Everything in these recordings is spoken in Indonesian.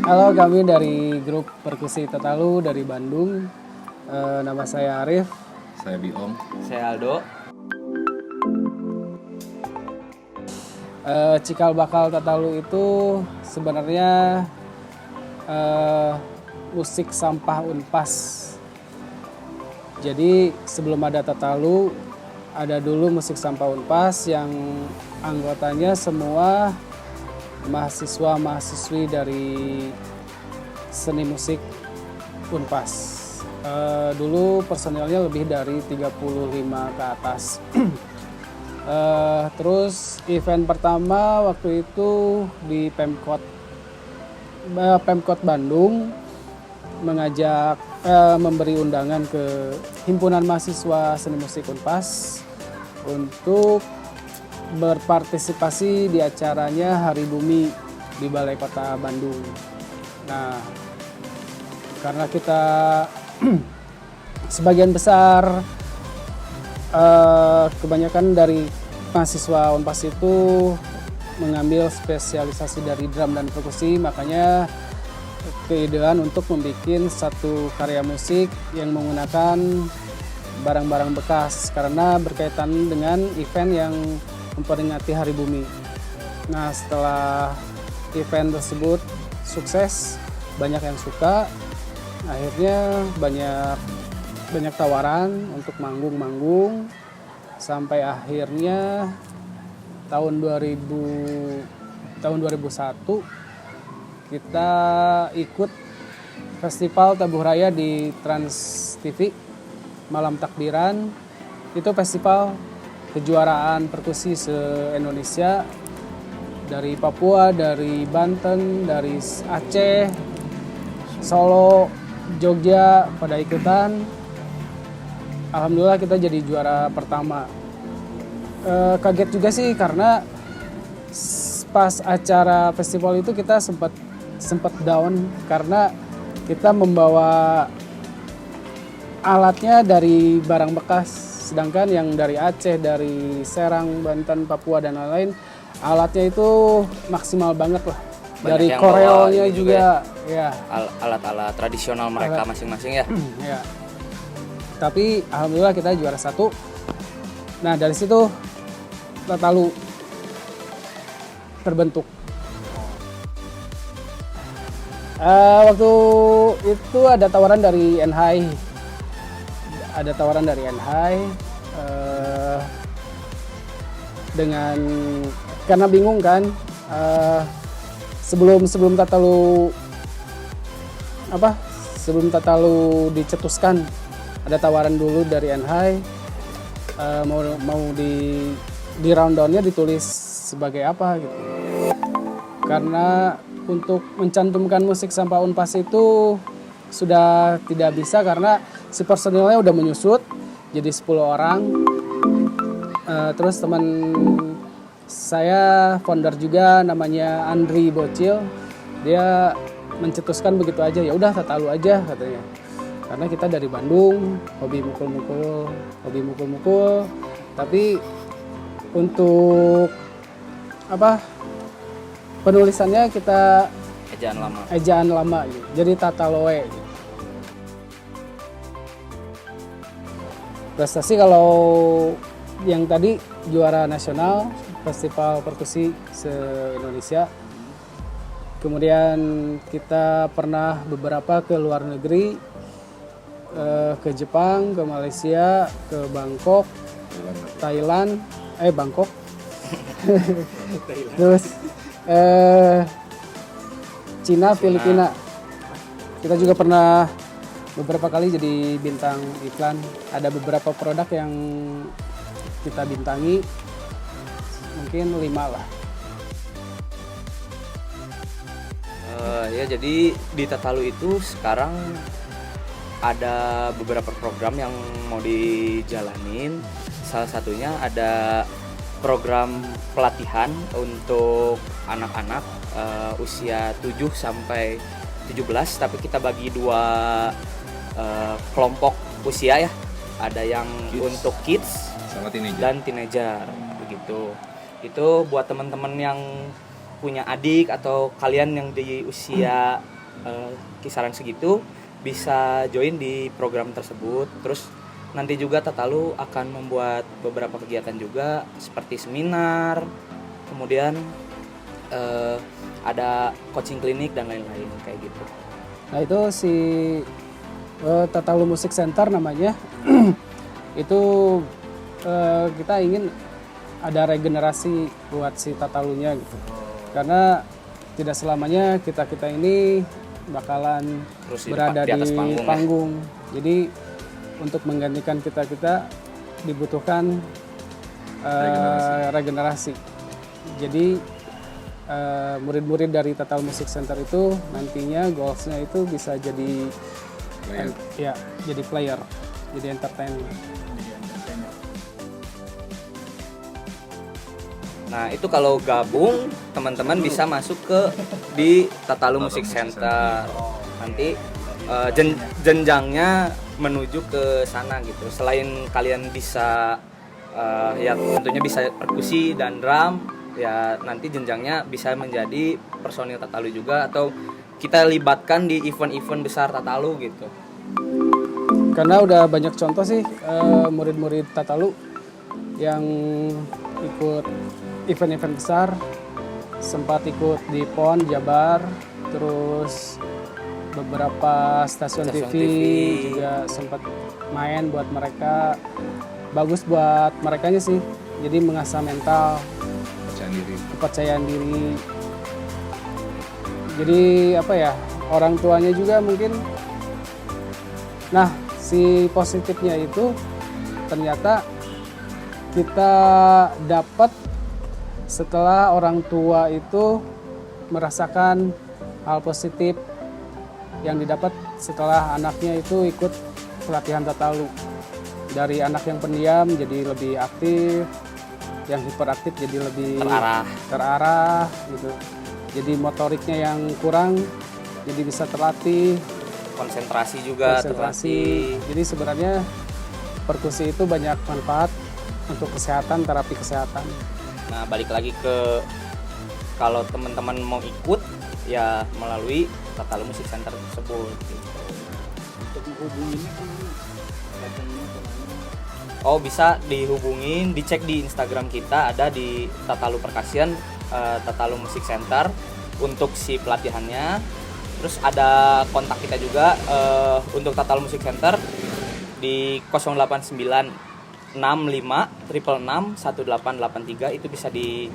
Halo, kami dari grup perkusi Tatalu dari Bandung. Nama saya Arif. Saya Biom. Saya Aldo. Cikal bakal Tatalu itu sebenarnya musik sampah Unpas. Jadi sebelum ada Tatalu, ada dulu musik sampah Unpas yang anggotanya semua mahasiswa-mahasiswi dari seni musik Unpas. Dulu personilnya lebih dari 35 ke atas. Terus event pertama waktu itu di Pemkot Bandung mengajak memberi undangan ke Himpunan Mahasiswa Seni Musik Unpas untuk berpartisipasi di acaranya Hari Bumi di Balai Kota Bandung. Nah, karena kita sebagian besar kebanyakan dari mahasiswa Unpas itu mengambil spesialisasi dari drum dan perkusi, makanya keidean untuk membuat satu karya musik yang menggunakan barang-barang bekas karena berkaitan dengan event yang memperingati Hari Bumi. Nah, setelah event tersebut sukses, banyak yang suka, akhirnya banyak tawaran untuk manggung sampai akhirnya tahun 2001 kita ikut festival Tabuh Raya di Trans TV Malam Takbiran. Itu festival kejuaraan perkusi se-Indonesia dari Papua, dari Banten, dari Aceh, Solo, Jogja pada ikutan. Alhamdulillah kita jadi juara pertama. Kaget juga sih karena pas acara festival itu kita sempat down karena kita membawa alatnya dari barang bekas, sedangkan yang dari Aceh, dari Serang, Banten, Papua dan lain-lain alatnya itu maksimal banget lah. Banyak dari yang koreonya bawa juga ya. Alat-alat tradisional mereka masing-masing ya. Ya. Tapi alhamdulillah kita juara 1. Nah, dari situ Tatalu terbentuk. Waktu itu ada tawaran dari NHI. Dengan karena bingung kan, sebelum Tatalu dicetuskan ada tawaran dulu dari NHI, mau di rundownnya ditulis sebagai apa gitu. Karena untuk mencantumkan musik sampah Unpas itu sudah tidak bisa karena si personilnya udah menyusut jadi 10 orang. Terus teman saya founder juga namanya Andri Bocil, dia mencetuskan begitu aja, ya udah Tatalu aja katanya. Karena kita dari Bandung, hobi mukul-mukul, tapi untuk penulisannya kita ejaan lama gitu. Jadi Tataloe gitu. Prestasi kalau yang tadi juara nasional festival perkusi se-Indonesia. Kemudian kita pernah beberapa ke luar negeri, ke Jepang, ke Malaysia, ke Bangkok, Thailand, Bangkok. Terus Cina, Filipina. Kita juga pernah beberapa kali jadi bintang iklan. Ada beberapa produk yang kita bintangi, mungkin 5 lah. Ya, jadi di Tatalu itu sekarang ada beberapa program yang mau dijalanin. Salah satunya ada program pelatihan untuk anak-anak usia 7 sampai 17, tapi kita bagi 2 kelompok usia ya. Ada yang untuk kids sama dan teenager begitu. Itu buat teman-teman yang punya adik atau kalian yang di usia kisaran segitu bisa join di program tersebut. Terus nanti juga Tatalu akan membuat beberapa kegiatan juga seperti seminar, kemudian ada coaching klinik dan lain-lain kayak gitu. Nah itu si Tatalu Music Center namanya. Itu kita ingin ada regenerasi buat si Tatalunya gitu. Karena tidak selamanya kita ini bakalan Terus berada di atas di panggung, panggung. Jadi untuk menggantikan kita dibutuhkan regenerasi. Jadi murid-murid dari Tatalu Music Center itu nantinya goalsnya itu bisa jadi jadi player, jadi entertainer. Nah itu kalau gabung teman-teman bisa masuk di Tatalu Music Center. Nanti jenjangnya menuju ke sana gitu. Selain kalian bisa ya tentunya bisa perkusi dan drum, ya nanti jenjangnya bisa menjadi personil Tatalu juga, atau kita libatkan di event-event besar Tatalu gitu. Karena udah banyak contoh sih murid-murid Tatalu yang ikut event-event besar, sempat ikut di PON Jabar, terus beberapa stasiun TV juga sempat main buat mereka. Bagus buat merekanya sih, jadi mengasah mental, kepercayaan diri. Jadi apa ya, orang tuanya juga mungkin. Nah si positifnya itu ternyata kita dapat setelah orang tua itu merasakan hal positif yang didapat setelah anaknya itu ikut pelatihan Tatalu. Dari anak yang pendiam jadi lebih aktif, yang hiperaktif jadi lebih terarah gitu. Jadi motoriknya yang kurang jadi bisa terlatih, konsentrasi juga terlatih. Jadi sebenarnya perkusi itu banyak manfaat untuk kesehatan, terapi kesehatan. Nah balik lagi ke kalau teman-teman mau ikut ya melalui Tatalu Music Center tersebut gitu. Untuk menghubunginya Oh bisa dihubungin, dicek di Instagram kita, ada di Tatalu Percussion, Tatalu Music Center untuk si pelatihannya. Terus ada kontak kita juga untuk Tatalu Music Center di 089 65 666 1883. Itu bisa di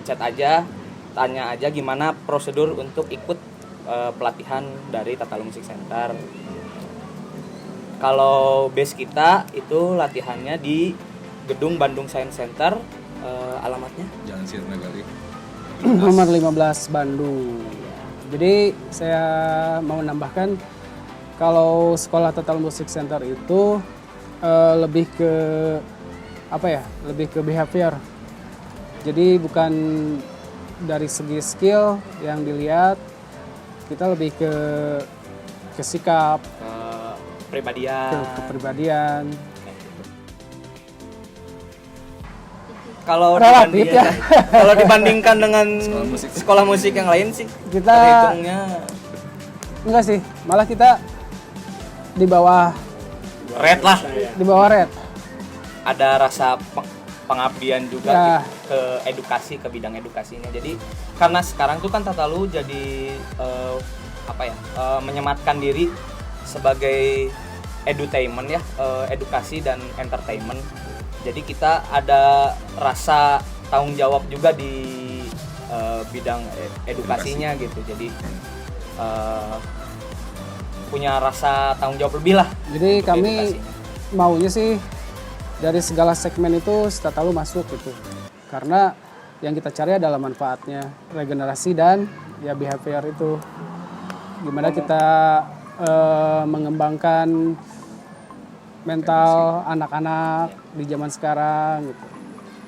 chat aja, tanya aja gimana prosedur untuk ikut pelatihan dari Tatalu Music Center. Kalau base kita itu latihannya di Gedung Bandung Science Center, alamatnya Jalan Sirnagari nomor 15 Bandung. Jadi saya mau nambahkan kalau sekolah Tatalu Music Center itu lebih ke apa ya? Lebih ke behavior. Jadi bukan dari segi skill yang dilihat, kita lebih ke sikap, kepribadian. Kalau Relatif ya. Kalau dibandingkan dengan sekolah musik yang lain sih Kita terhitungnya enggak sih, malah kita di bawah red lah. di bawah red. Ada rasa pengabdian juga Ya. ke edukasi, ke bidang edukasinya. Jadi karena sekarang tuh kan Tatalu jadi menyematkan diri sebagai edutainment ya, edukasi dan entertainment. Jadi kita ada rasa tanggung jawab juga di bidang edukasinya gitu. Jadi punya rasa tanggung jawab lebih lah. Jadi kami edukasinya. maunya sih dari segala segmen itu Tatalu masuk gitu. Karena yang kita cari adalah manfaatnya, regenerasi dan ya behavior itu. Gimana kita mengembangkan mental anak-anak di zaman sekarang gitu.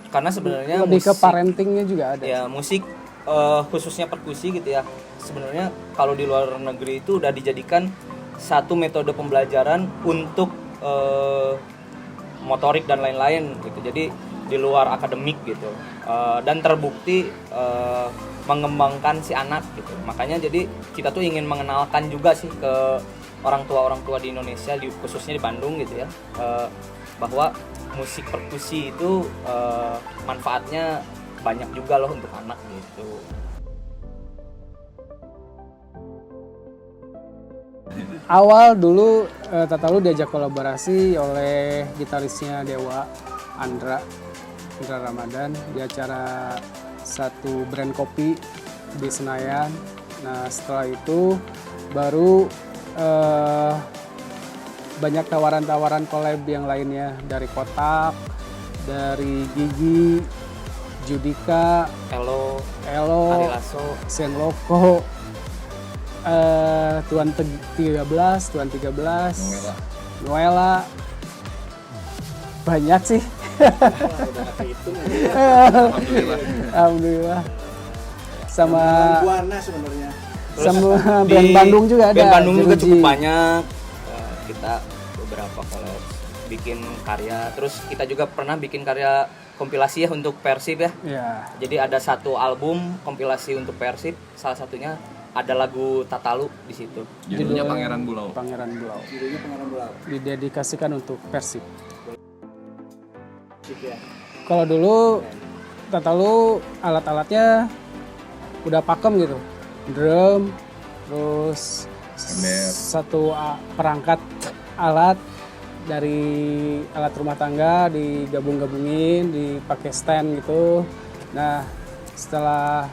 Karena sebenarnya Lebih ke musik, parentingnya juga ada. ya musik khususnya perkusi gitu ya. Sebenarnya kalau di luar negeri itu udah dijadikan satu metode pembelajaran untuk motorik dan lain-lain gitu. Jadi di luar akademik gitu. Dan terbukti mengembangkan si anak gitu. Makanya jadi kita tuh ingin mengenalkan juga sih ke orang tua di Indonesia, khususnya di Bandung gitu ya, bahwa musik perkusi itu manfaatnya banyak juga loh untuk anak gitu. Awal dulu Tatalu diajak kolaborasi oleh gitarisnya Dewa, Andra Ramadan di acara satu brand kopi di Senayan. Nah setelah itu baru banyak tawaran-tawaran collab yang lainnya dari Kotak, dari Gigi, Judika, Elo, Elo, Arilaso, Senloko, Tuan 13, Noela, banyak sih. Alhamdulillah. Sama Buana sebenarnya. sama band Bandung juga ada. Band Bandung juga Jeruji. cukup banyak. Kita beberapa collab bikin karya. Terus kita juga pernah bikin karya kompilasi ya untuk Persib ya. Ya. Jadi ada satu album kompilasi untuk Persib. Salah satunya ada lagu Tatalu di situ. Judulnya Pangeran Bulau. Pangeran Bulau. Judulnya Pangeran Bulau. Didedikasikan untuk Persib. Ya. Kalau dulu Tatalu alat-alatnya udah pakem gitu. Drum, terus Ember. satu perangkat alat dari alat rumah tangga digabung-gabungin, dipakai stand gitu. Nah, setelah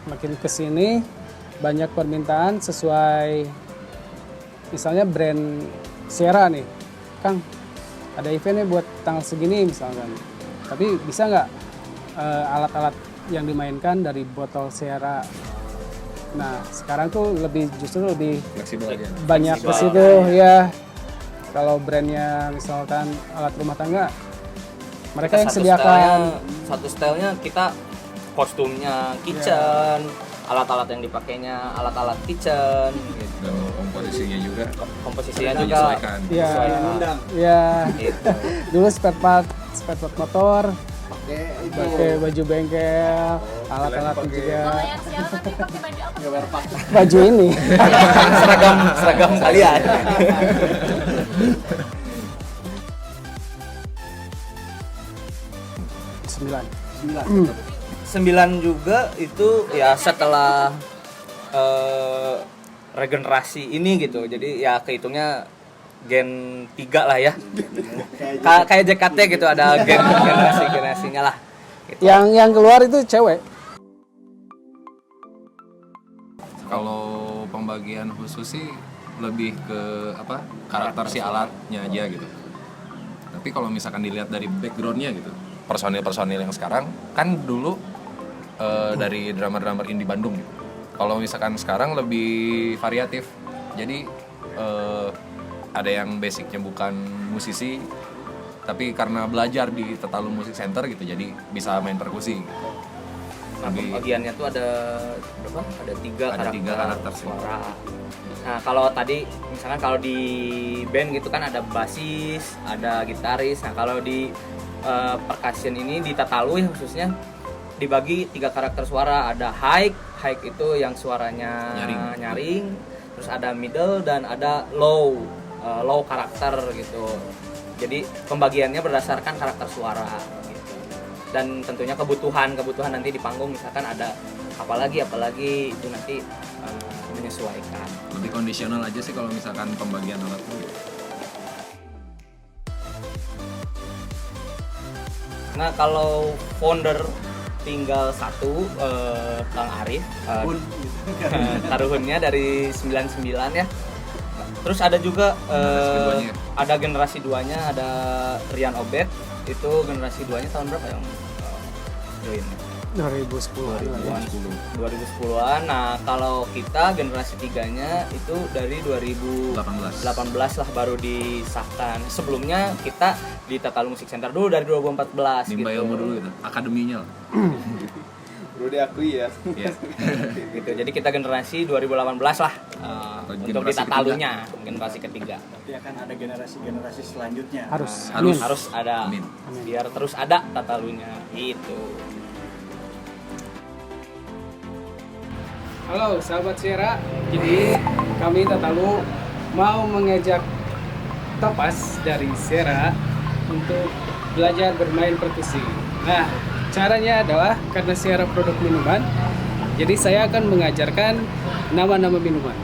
makin kesini banyak permintaan sesuai misalnya brand Sierra nih, Kang, ada event nih buat tanggal segini misalkan. Tapi bisa nggak alat-alat yang dimainkan dari botol Sierra? Nah, sekarang tuh justru lebih Fleksibel aja. banyak ke situ ya. Kalau brandnya misalkan alat rumah tangga, mereka yang sediakan Satu stylenya kita kostumnya kitchen, alat-alat yang dipakainya alat-alat kitchen, Gitu. Komposisinya juga komposisinya juga menyesuaikan. ya, Undang. ya. gitu. Dulu spare part motor, Pakai itu. pakai baju bengkel, alat-alat juga, Kalau yang siaran nanti pakai baju apa? Gambar pak. baju ini. seragam kalian. Sembilan. 9 juga itu ya setelah regenerasi ini gitu. Jadi ya kehitungnya gen 3 lah ya. Kayak JKT gitu, ada generasinya lah. Gitu. Yang keluar itu cewek. Kalau pembagian khusus sih lebih ke apa karakter si alatnya aja gitu. Tapi kalau misalkan dilihat dari backgroundnya gitu, personil yang sekarang kan dulu dari drummer indie Bandung gitu. Kalau misalkan sekarang lebih variatif. Jadi ada yang basicnya bukan musisi, tapi karena belajar di Tatalu Music Center gitu, jadi bisa main perkusi. Nah, pembagiannya tuh ada berapa? Ada tiga karakter suara. Nah, kalau tadi misalkan kalau di band gitu kan ada bassis, ada gitaris. Nah, kalau di percussion ini di Tatalu ya khususnya dibagi 3 karakter suara. Ada high itu yang suaranya nyaring. Terus ada middle dan ada low karakter gitu. Jadi pembagiannya berdasarkan karakter suara gitu. Dan tentunya kebutuhan nanti di panggung misalkan ada apalagi itu nanti menyesuaikan. Lebih kondisional aja sih kalau misalkan pembagian alatnya. Nah, kalau founder tinggal satu, Kang Arif, taruhunnya dari 99 ya. Terus ada juga ada generasi 2-nya, ada Rian Obed, itu generasi 2-nya tahun berapa yang join? 2010-an. Nah, kalau kita generasi 3-nya itu dari 2018 lah baru disahkan. Sebelumnya kita di Tatalu Music Center dulu dari 2014 Nimba gitu. ilmu dulu gitu, akademinya lah. Perlu diakui ya. Iya. Gitu. Jadi kita generasi 2018 lah untuk di Generasi Tatalunya, generasi ketiga. Tapi akan ada generasi selanjutnya. Harus. Harus. Harus ada. Amin. Biar terus ada Tatalunya gitu. Halo sahabat Sierra, jadi kami Tatalu mau mengajak Topas dari Sierra untuk belajar bermain perkusi. Nah, caranya adalah karena Sierra produk minuman, jadi saya akan mengajarkan nama-nama minuman.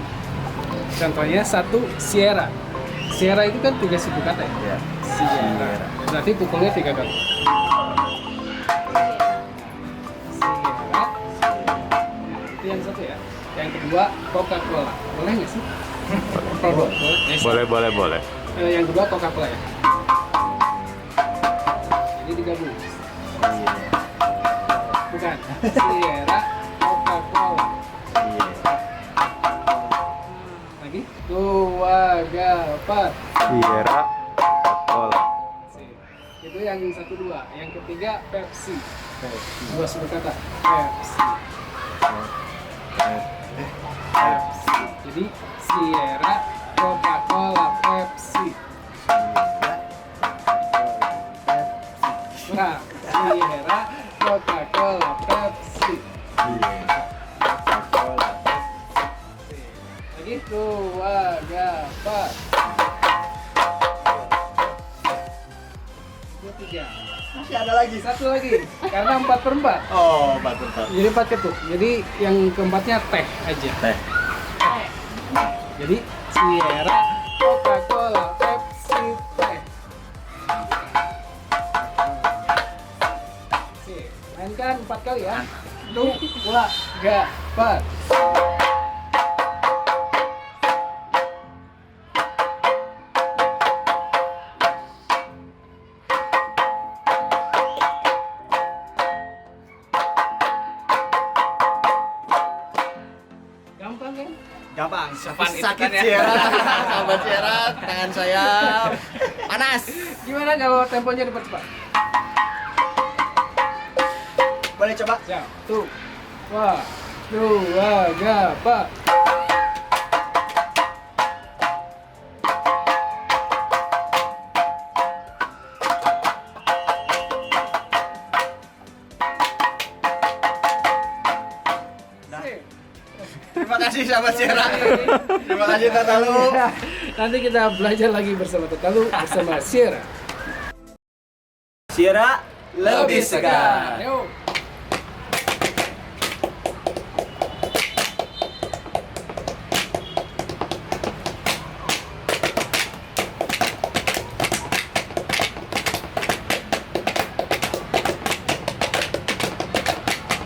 Contohnya satu, Sierra. Sierra itu kan 3 suku kata ya? Iya. Sierra. Berarti pukulnya 3 kali. Sierra. Itu yang satu ya. Yang kedua, Coca-Cola. Boleh nggak sih? Produk. Boleh. Yang kedua, Coca-Cola ya. Ini digabung. Bukan. Sierra, Coca-Cola. Lagi. 2, 3, 4. Sierra, Coca-Cola. Itu yang satu dua. Yang ketiga Pepsi. Dua suku kata. Pepsi. Pepsi. Jadi Sierra, Coca-Cola, Pepsi. Nah, Sierra, Coca-Cola, Pepsi. Lagi 2, 3, 4. Itu 3. Masih ada lagi. Satu lagi, karena 4/4. Oh, batu-batu. Jadi 4 ketuk. Jadi yang keempatnya teh aja. Teh. Jadi Sierra, Coca-Cola, Pepsi, teh. Sip. Mainkan 4 kali ya. 2, 3, 4. Gampang kan? Gampang. Sepan itu Sakit kan ya. Sierra. Sahabat Sierra, tangan saya panas. Gimana kalau temponya dipercepat? Boleh coba? Siap. 1, 2, 3, 4. Terima kasih sahabat Sierra. Terima kasih Tatalu. Nanti kita belajar lagi bersama Tatalu bersama Sierra. Sierra lebih segar. Yuk.